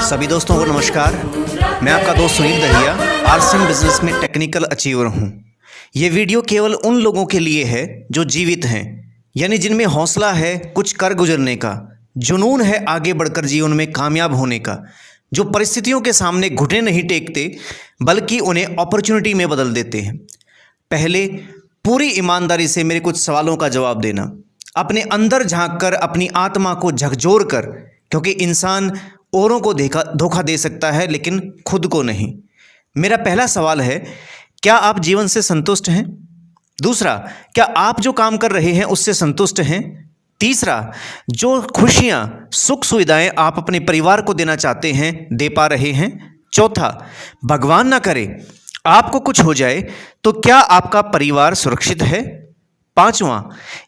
सभी दोस्तों को नमस्कार। मैं आपका दोस्त सुनील दहिया आरसीएम बिजनेस में टेक्निकल अचीवर हूं। ये वीडियो केवल उन लोगों के लिए है जो जीवित हैं, यानी जिनमें हौसला है कुछ कर गुजरने का, जुनून है आगे बढ़कर जीवन में कामयाब होने का, जो परिस्थितियों के सामने घुटने नहीं टेकते बल्कि उन्हें अपॉर्चुनिटी में बदल देते हैं। पहले पूरी ईमानदारी से मेरे कुछ सवालों का जवाब देना, अपने अंदर झांककर अपनी आत्मा को झकझोर कर, क्योंकि इंसान औरों को धोखा दे सकता है लेकिन खुद को नहीं। मेरा पहला सवाल है, क्या आप जीवन से संतुष्ट हैं? दूसरा, क्या आप जो काम कर रहे हैं उससे संतुष्ट हैं? तीसरा, जो खुशियां सुख सुविधाएं आप अपने परिवार को देना चाहते हैं दे पा रहे हैं? चौथा, भगवान ना करे आपको कुछ हो जाए तो क्या आपका परिवार सुरक्षित है? पांचवा,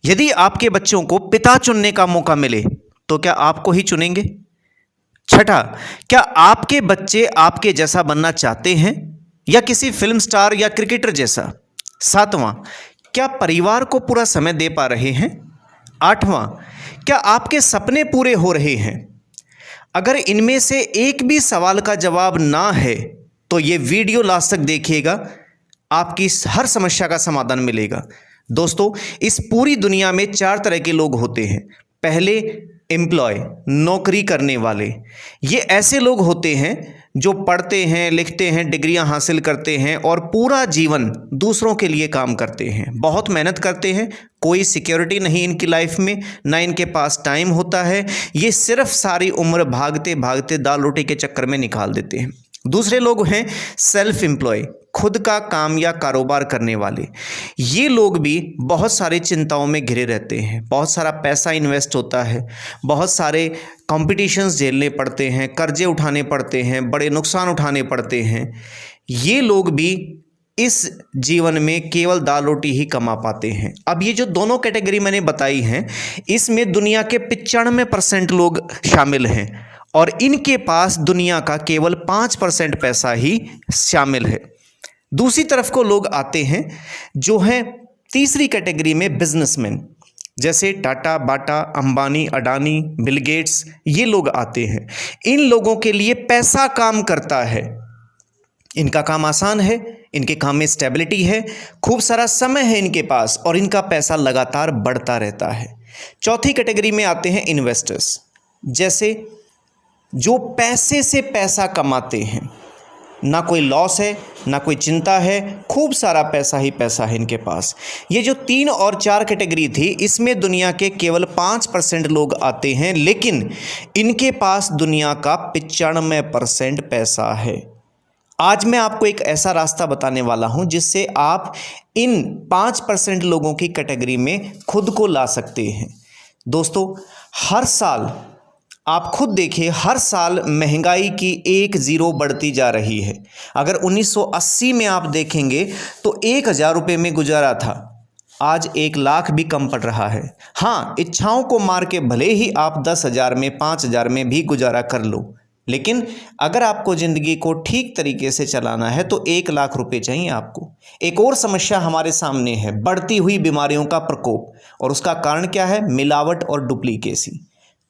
यदि आपके बच्चों को पिता चुनने का मौका मिले तो क्या आपको ही चुनेंगे? छठा, क्या आपके बच्चे आपके जैसा बनना चाहते हैं या किसी फिल्म स्टार या क्रिकेटर जैसा? सातवां, क्या परिवार को पूरा समय दे पा रहे हैं? आठवां, क्या आपके सपने पूरे हो रहे हैं? अगर इनमें से एक भी सवाल का जवाब ना है तो ये वीडियो लास्ट तक देखिएगा, आपकी हर समस्या का समाधान मिलेगा। दोस्तों, इस पूरी दुनिया में 4 तरह के लोग होते हैं। पहले, एम्प्लॉय, नौकरी करने वाले। ये ऐसे लोग होते हैं जो पढ़ते हैं, लिखते हैं, डिग्रियां हासिल करते हैं और पूरा जीवन दूसरों के लिए काम करते हैं, बहुत मेहनत करते हैं, कोई सिक्योरिटी नहीं इनकी लाइफ में, ना इनके पास टाइम होता है, ये सिर्फ सारी उम्र भागते भागते दाल रोटी के चक्कर में निकाल देते हैं। दूसरे लोग हैं सेल्फ एम्प्लॉय, खुद का काम या कारोबार करने वाले। ये लोग भी बहुत सारी चिंताओं में घिरे रहते हैं, बहुत सारा पैसा इन्वेस्ट होता है, बहुत सारे कॉम्पिटिशन्स झेलने पड़ते हैं, कर्जे उठाने पड़ते हैं, बड़े नुकसान उठाने पड़ते हैं। ये लोग भी इस जीवन में केवल दाल रोटी ही कमा पाते हैं। अब ये जो दोनों कैटेगरी मैंने बताई हैं, इसमें दुनिया के 95% लोग शामिल हैं और इनके पास दुनिया का केवल 5% पैसा ही शामिल है। दूसरी तरफ को लोग आते हैं जो हैं तीसरी कैटेगरी में, बिजनेसमैन, जैसे टाटा, बाटा, अंबानी, अडानी, बिल गेट्स, ये लोग आते हैं। इन लोगों के लिए पैसा काम करता है, इनका काम आसान है, इनके काम में स्टेबिलिटी है, खूब सारा समय है इनके पास और इनका पैसा लगातार बढ़ता रहता है। चौथी कैटेगरी में आते हैं इन्वेस्टर्स, जैसे जो पैसे से पैसा कमाते हैं, ना कोई लॉस है ना कोई चिंता है, खूब सारा पैसा ही पैसा है इनके पास। ये जो 3 और 4 कैटेगरी थी, इसमें दुनिया के केवल 5% लोग आते हैं, लेकिन इनके पास दुनिया का 95% पैसा है। आज मैं आपको एक ऐसा रास्ता बताने वाला हूं जिससे आप इन 5% लोगों की कैटेगरी में खुद को ला सकते हैं। दोस्तों, हर साल आप खुद देखिए, हर साल महंगाई की 1 ज़ीरो बढ़ती जा रही है। अगर 1980 में आप देखेंगे तो 1000 रुपये में गुजारा था, आज 1 लाख भी कम पड़ रहा है। हाँ, इच्छाओं को मार के भले ही आप 10,000 में, 5,000 में भी गुजारा कर लो, लेकिन अगर आपको ज़िंदगी को ठीक तरीके से चलाना है तो 1 लाख रुपए चाहिए आपको। एक और समस्या हमारे सामने है, बढ़ती हुई बीमारियों का प्रकोप, और उसका कारण क्या है? मिलावट और डुप्लीकेसी।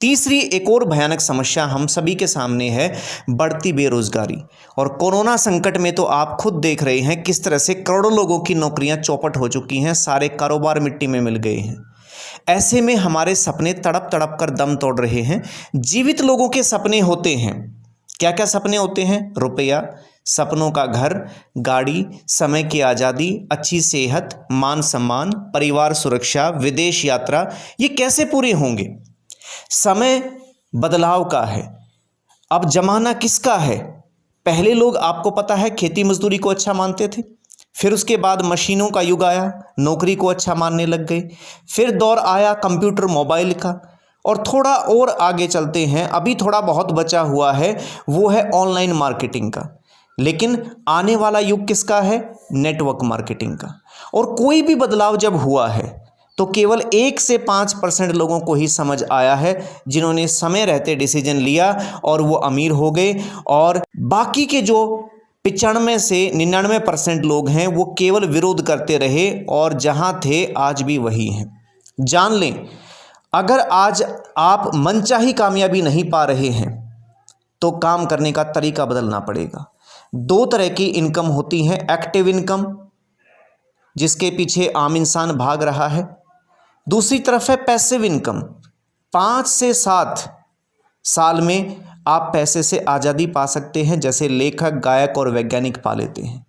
तीसरी एक और भयानक समस्या हम सभी के सामने है, बढ़ती बेरोजगारी। और कोरोना संकट में तो आप खुद देख रहे हैं किस तरह से करोड़ों लोगों की नौकरियां चौपट हो चुकी हैं, सारे कारोबार मिट्टी में मिल गए हैं। ऐसे में हमारे सपने तड़प तड़प कर दम तोड़ रहे हैं। जीवित लोगों के सपने होते हैं, क्या क्या सपने होते हैं? रुपया, सपनों का घर, गाड़ी, समय की आज़ादी, अच्छी सेहत, मान सम्मान, परिवार सुरक्षा, विदेश यात्रा। ये कैसे पूरे होंगे? समय बदलाव का है, अब जमाना किसका है? पहले लोग, आपको पता है, खेती मजदूरी को अच्छा मानते थे, फिर उसके बाद मशीनों का युग आया, नौकरी को अच्छा मानने लग गए, फिर दौर आया कंप्यूटर मोबाइल का, और थोड़ा और आगे चलते हैं, अभी थोड़ा बहुत बचा हुआ है, वो है ऑनलाइन मार्केटिंग का। लेकिन आने वाला युग किसका है? नेटवर्क मार्केटिंग का। और कोई भी बदलाव जब हुआ है तो केवल 1 से 5% लोगों को ही समझ आया है, जिन्होंने समय रहते डिसीजन लिया और वो अमीर हो गए, और बाकी के जो 95 से 99% लोग हैं वो केवल विरोध करते रहे और जहां थे आज भी वही हैं। जान लें, अगर आज आप मनचाही कामयाबी नहीं पा रहे हैं तो काम करने का तरीका बदलना पड़ेगा। दो तरह की इनकम होती है, एक्टिव इनकम जिसके पीछे आम इंसान भाग रहा है, दूसरी तरफ है पैसिव इनकम। 5 से 7 साल में आप पैसे से आज़ादी पा सकते हैं, जैसे लेखक, गायक और वैज्ञानिक पा लेते हैं।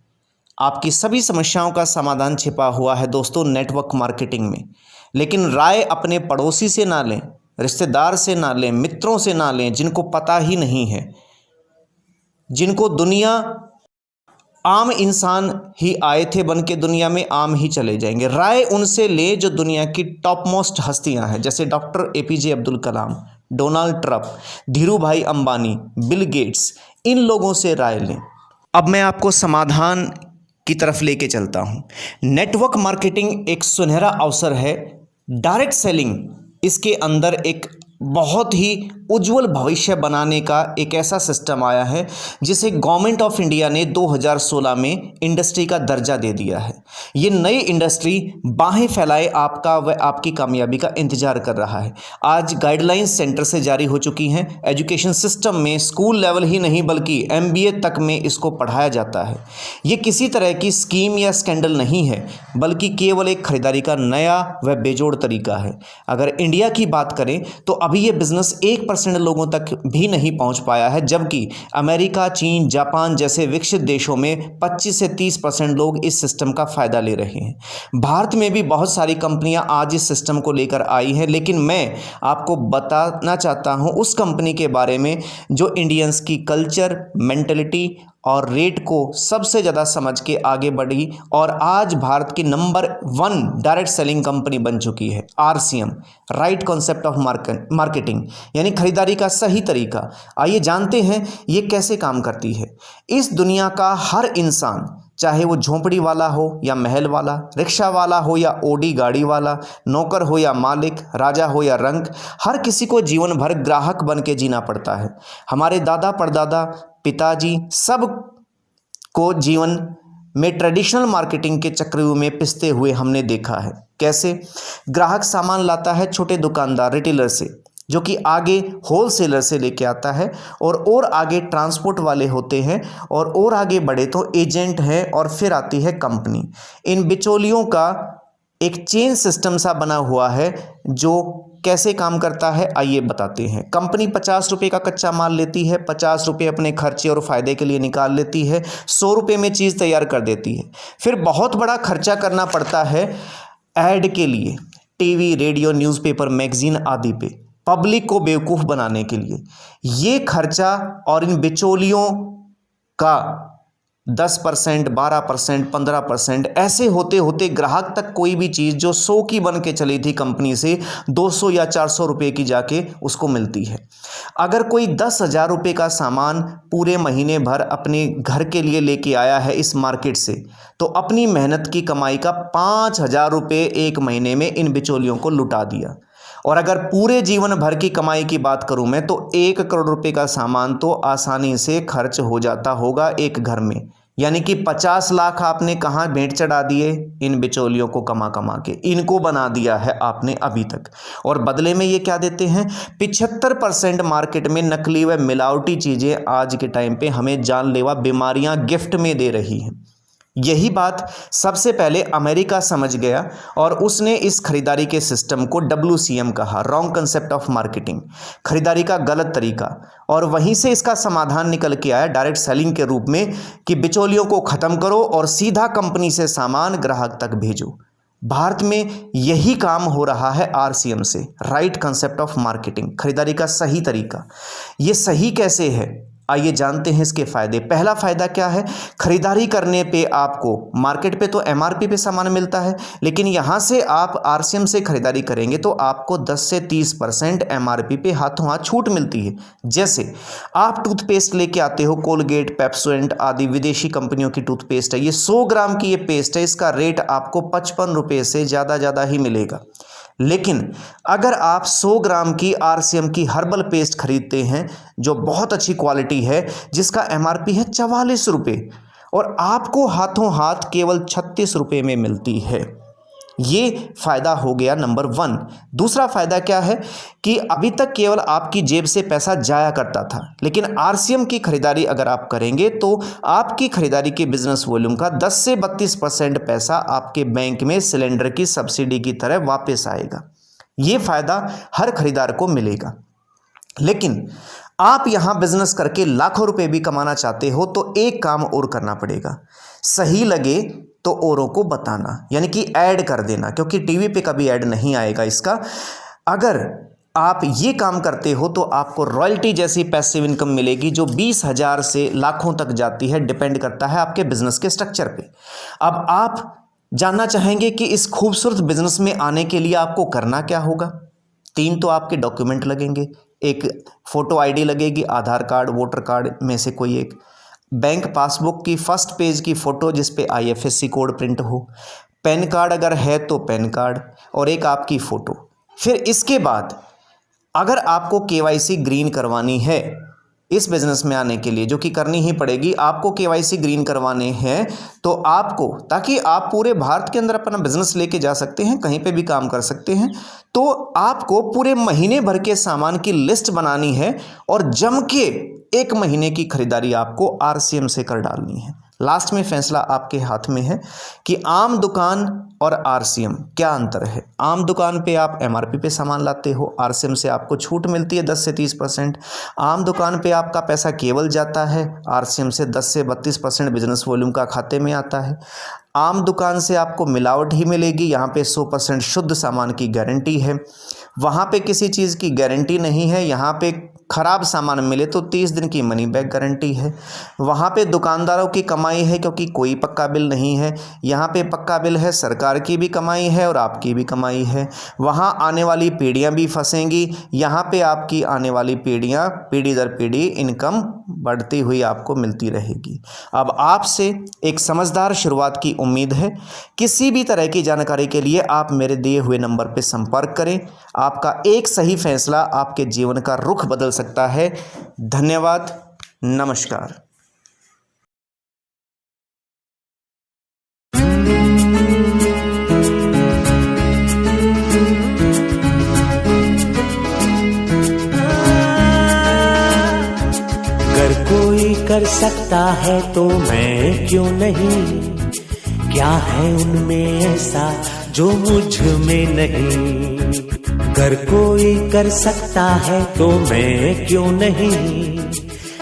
आपकी सभी समस्याओं का समाधान छिपा हुआ है दोस्तों नेटवर्क मार्केटिंग में। लेकिन राय अपने पड़ोसी से ना लें, रिश्तेदार से ना लें, मित्रों से ना लें, जिनको पता ही नहीं है, जिनको दुनिया आम इंसान ही आए थे बन के दुनिया में आम ही चले जाएंगे। राय उनसे ले जो दुनिया की टॉप मोस्ट हस्तियां हैं, जैसे doctor APJ Abdul Kalam, Donald Trump, Dhiru भाई अंबानी, बिल गेट्स, इन लोगों से राय लें। अब मैं आपको समाधान की तरफ लेके चलता हूं। नेटवर्क मार्केटिंग एक सुनहरा अवसर है। डायरेक्ट सेलिंग इसके अंदर एक बहुत ही उज्जवल भविष्य बनाने का एक ऐसा सिस्टम आया है जिसे गवर्नमेंट ऑफ इंडिया ने 2016 में इंडस्ट्री का दर्जा दे दिया है। ये नई इंडस्ट्री बाहें फैलाए आपका व आपकी कामयाबी का इंतजार कर रहा है। आज गाइडलाइंस सेंटर से जारी हो चुकी हैं। एजुकेशन सिस्टम में स्कूल लेवल ही नहीं बल्कि MBA तक में इसको पढ़ाया जाता है। ये किसी तरह की स्कीम या स्कैंडल नहीं है, बल्कि केवल एक खरीदारी का नया व बेजोड़ तरीका है। अगर इंडिया की बात करें तो अभी ये बिजनेस 1% लोगों तक भी नहीं पहुंच पाया है, जबकि अमेरिका, चीन, जापान जैसे विकसित देशों में 25 से 30% लोग इस सिस्टम का फायदा ले रहे हैं। भारत में भी बहुत सारी कंपनियां आज इस सिस्टम को लेकर आई हैं, लेकिन मैं आपको बताना चाहता हूं उस कंपनी के बारे में जो इंडियंस की कल्चर, मेंटलिटी और रेट को सबसे ज़्यादा समझ के आगे बढ़ी और आज भारत की नंबर 1 डायरेक्ट सेलिंग कंपनी बन चुकी है। RCM, right concept of marketing, यानी खरीदारी का सही तरीका। आइए जानते हैं ये कैसे काम करती है। इस दुनिया का हर इंसान, चाहे वो झोंपड़ी वाला हो या महल वाला, रिक्शा वाला हो या ओडी गाड़ी वाला, नौकर हो या मालिक, राजा हो या रंक, हर किसी को जीवन भर ग्राहक बन के जीना पड़ता है। हमारे दादा परदादा, पिताजी सब को जीवन में ट्रेडिशनल मार्केटिंग के चक्रव्यूह में पिसते हुए हमने देखा है। कैसे? ग्राहक सामान लाता है छोटे दुकानदार, रिटेलर से, जो कि आगे होलसेलर से लेके आता है और आगे ट्रांसपोर्ट वाले होते हैं और आगे बढ़े तो एजेंट है और फिर आती है कंपनी। इन बिचौलियों का एक चेन सिस्टम सा बना हुआ है जो कैसे काम करता है आइए बताते हैं। कंपनी 50 रुपये का कच्चा माल लेती है, 50 रुपये अपने खर्चे और फ़ायदे के लिए निकाल लेती है, 100 रुपये में चीज़ तैयार कर देती है। फिर बहुत बड़ा खर्चा करना पड़ता है ऐड के लिए, टीवी, रेडियो, न्यूज़पेपर, मैगज़ीन आदि पे, पब्लिक को बेवकूफ़ बनाने के लिए। ये खर्चा और इन बिचौलियों का 10%, 12%, 15% ऐसे होते होते ग्राहक तक कोई भी चीज़ जो 100 की बन के चली थी कंपनी से 200 या 400 रुपये की जाके उसको मिलती है। अगर कोई 10,000 रुपये का सामान पूरे महीने भर अपने घर के लिए लेके आया है इस मार्केट से, तो अपनी मेहनत की कमाई का 5,000 रुपये एक महीने में इन बिचौलियों को लुटा दिया। और अगर पूरे जीवन भर की कमाई की बात करूं मैं तो 1 करोड़ रुपए का सामान तो आसानी से खर्च हो जाता होगा एक घर में। यानी कि 50 लाख आपने कहाँ भेंट चढ़ा दिए इन बिचौलियों को कमा कमा के, इनको बना दिया है आपने अभी तक। और बदले में ये क्या देते हैं? 75% मार्केट में नकली व मिलावटी चीज़ें आज के टाइम पे हमें जानलेवा बीमारियां गिफ्ट में दे रही हैं। यही बात सबसे पहले अमेरिका समझ गया और उसने इस खरीदारी के सिस्टम को WCM कहा, रॉन्ग कंसेप्ट ऑफ मार्केटिंग, खरीदारी का गलत तरीका। और वहीं से इसका समाधान निकल के आया डायरेक्ट सेलिंग के रूप में कि बिचौलियों को ख़त्म करो और सीधा कंपनी से सामान ग्राहक तक भेजो। भारत में यही काम हो रहा है RCM से, राइट कंसेप्ट ऑफ मार्केटिंग, खरीदारी का सही तरीका। ये सही कैसे है आइए जानते हैं इसके फ़ायदे। पहला फ़ायदा क्या है? खरीदारी करने पे आपको मार्केट पे तो MRP पे सामान मिलता है, लेकिन यहाँ से आप RCM से खरीदारी करेंगे तो आपको 10 से 30% MRP पे हाथों हाथ छूट मिलती है। जैसे आप टूथपेस्ट लेके आते हो, कोलगेट, पेप्सोडेंट आदि विदेशी कंपनियों की टूथपेस्ट है, ये 100 ग्राम की ये पेस्ट है, इसका रेट आपको 55 रुपये से ज़्यादा ही मिलेगा। लेकिन अगर आप 100 ग्राम की RCM की हर्बल पेस्ट खरीदते हैं जो बहुत अच्छी क्वालिटी है, जिसका MRP है 44 रुपये और आपको हाथों हाथ केवल 36 रुपये में मिलती है, ये फ़ायदा हो गया नंबर 1। दूसरा फ़ायदा क्या है कि अभी तक केवल आपकी जेब से पैसा जाया करता था, लेकिन आरसीएम की खरीदारी अगर आप करेंगे तो आपकी खरीदारी के बिजनेस वॉल्यूम का 10 से 32% पैसा आपके बैंक में सिलेंडर की सब्सिडी की तरह वापस आएगा। ये फ़ायदा हर खरीदार को मिलेगा। लेकिन आप यहाँ बिजनेस करके लाखों रुपए भी कमाना चाहते हो तो एक काम और करना पड़ेगा, सही लगे तो औरों को बताना, यानी कि ऐड कर देना, क्योंकि टीवी पे कभी ऐड नहीं आएगा इसका। अगर आप ये काम करते हो तो आपको रॉयल्टी जैसी पैसिव इनकम मिलेगी जो 20,000 से लाखों तक जाती है, डिपेंड करता है आपके बिजनेस के स्ट्रक्चर पे। अब आप जानना चाहेंगे कि इस खूबसूरत बिजनेस में आने के लिए आपको करना क्या होगा। 3 तो आपके डॉक्यूमेंट लगेंगे, एक फ़ोटो आईडी लगेगी, आधार कार्ड, वोटर कार्ड में से कोई एक, बैंक पासबुक की फर्स्ट पेज की फ़ोटो जिस पे आईएफएससी कोड प्रिंट हो, पैन कार्ड अगर है तो पैन कार्ड, और एक आपकी फ़ोटो। फिर इसके बाद अगर आपको केवाईसी ग्रीन करवानी है इस बिज़नेस में आने के लिए, जो कि करनी ही पड़ेगी, आपको केवाईसी ग्रीन करवाने हैं तो आपको, ताकि आप पूरे भारत के अंदर अपना बिजनेस लेके जा सकते हैं, कहीं पे भी काम कर सकते हैं, तो आपको पूरे महीने भर के सामान की लिस्ट बनानी है और जम के 1 महीने की खरीदारी आपको आरसीएम से कर डालनी है। लास्ट में फैसला आपके हाथ में है कि आम दुकान और आरसीएम क्या अंतर है। आम दुकान पे आप एमआरपी पे सामान लाते हो, आरसीएम से आपको छूट मिलती है 10 से 30%। आम दुकान पे आपका पैसा केवल जाता है, आरसीएम से 10 से 32% बिजनेस वॉल्यूम का खाते में आता है। आम दुकान से आपको मिलावट ही मिलेगी, यहाँ पे 100% शुद्ध सामान की गारंटी है, वहाँ पे किसी चीज़ की गारंटी नहीं है। यहाँ पे ख़राब सामान मिले तो 30 दिन की मनी बैक गारंटी है। वहाँ पे दुकानदारों की कमाई है क्योंकि कोई पक्का बिल नहीं है, यहाँ पे पक्का बिल है, सरकार की भी कमाई है और आपकी भी कमाई है। वहाँ आने वाली पीढ़ियाँ भी फंसेंगी, यहाँ पे आपकी आने वाली पीढ़ियाँ पीढ़ी दर पीढ़ी इनकम बढ़ती हुई आपको मिलती रहेगी। अब आपसे एक समझदार शुरुआत की उम्मीद है। किसी भी तरह की जानकारी के लिए आप मेरे दिए हुए नंबर पर संपर्क करें। आपका एक सही फैसला आपके जीवन का रुख बदल सकता है। धन्यवाद, नमस्कार। अगर कोई कर सकता है तो मैं क्यों नहीं, क्या है उनमें ऐसा जो मुझ में नहीं। अगर कोई कर सकता है तो मैं क्यों नहीं,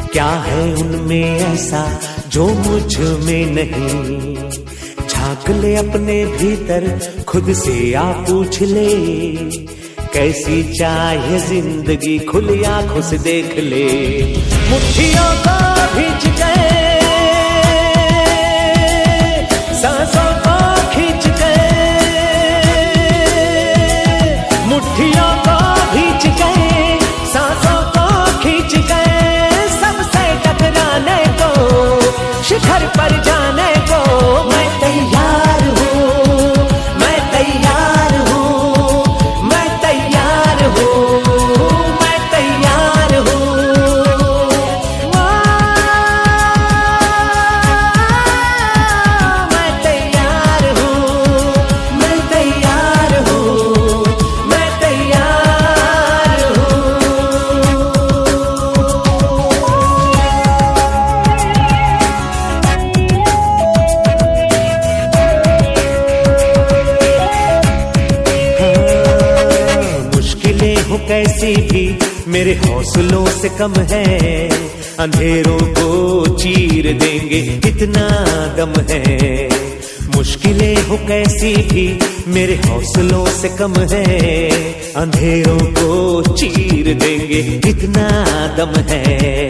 क्या है उनमें ऐसा जो मुझ में नहीं। झांक ले अपने भीतर, खुद से आप पूछ ले, कैसी चाहे जिंदगी, खुली आंखों से देख ले। मुट्ठियों को भींच गए, सांसों को खींच गए, मुट्ठियों को भींच गए, सांसों को खींच गए, सबसे टकराने को, शिखर पर जाने को मैं तैयार हूँ, मैं तैयार हूँ, मैं तैयार हूँ, मैं तैयार हूँ। मैं तैयार हूँ, मैं तैयार हूँ, मैं तैयार हूँ। मुश्किलें हो कैसी भी मेरे हौसलों से कम है, अंधेरों को चीर देंगे इतना दम है। मुश्किलें हो कैसी भी मेरे हौसलों से कम है, अंधेरों को चीर देंगे इतना दम है।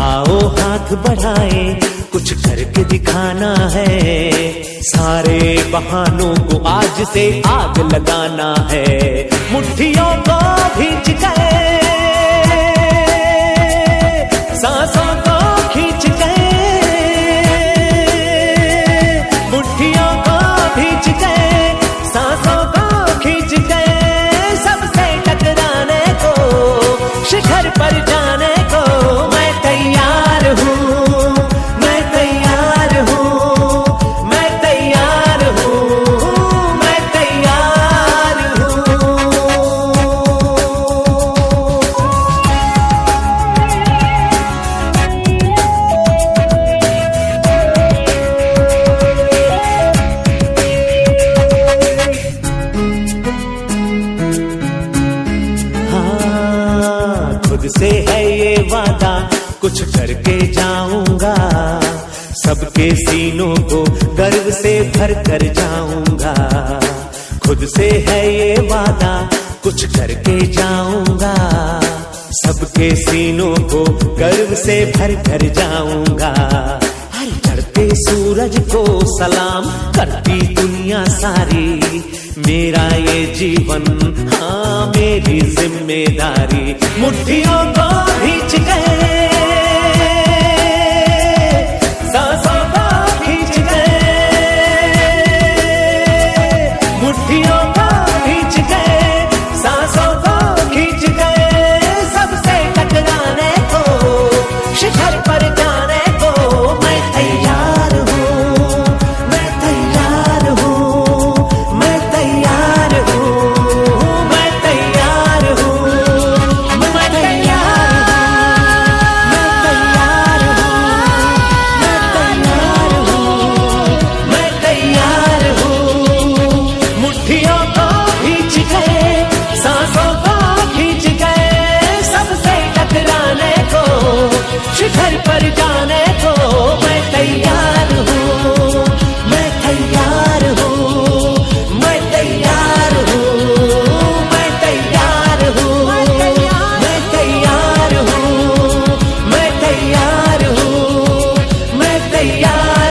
आओ हाथ बढ़ाए, कुछ करके दिखाना है, सारे बहानों को आज से आग लगाना है। मुट्ठियों को भींच गए, सांसों को खींच गए, मुट्ठियों को भींच गए, सांसों को खींच गए, सबसे टकराने को, शिखर पर जाने को मैं तैयार हूँ, मैं तैयार हूँ, मैं तैयार हूँ, मैं तैयार है ये वादा, कुछ करके जाऊंगा, सबके सीनों को गर्व से भर कर जाऊंगा। खुद से है ये वादा, कुछ करके जाऊंगा, सबके सीनों को गर्व से भर कर जाऊंगा। हर चढ़ते सूरज को सलाम करती दुनिया सारी, मेरा ये जीवन हाँ मेरी जिम्मेदारी। मुट्ठियों को भींच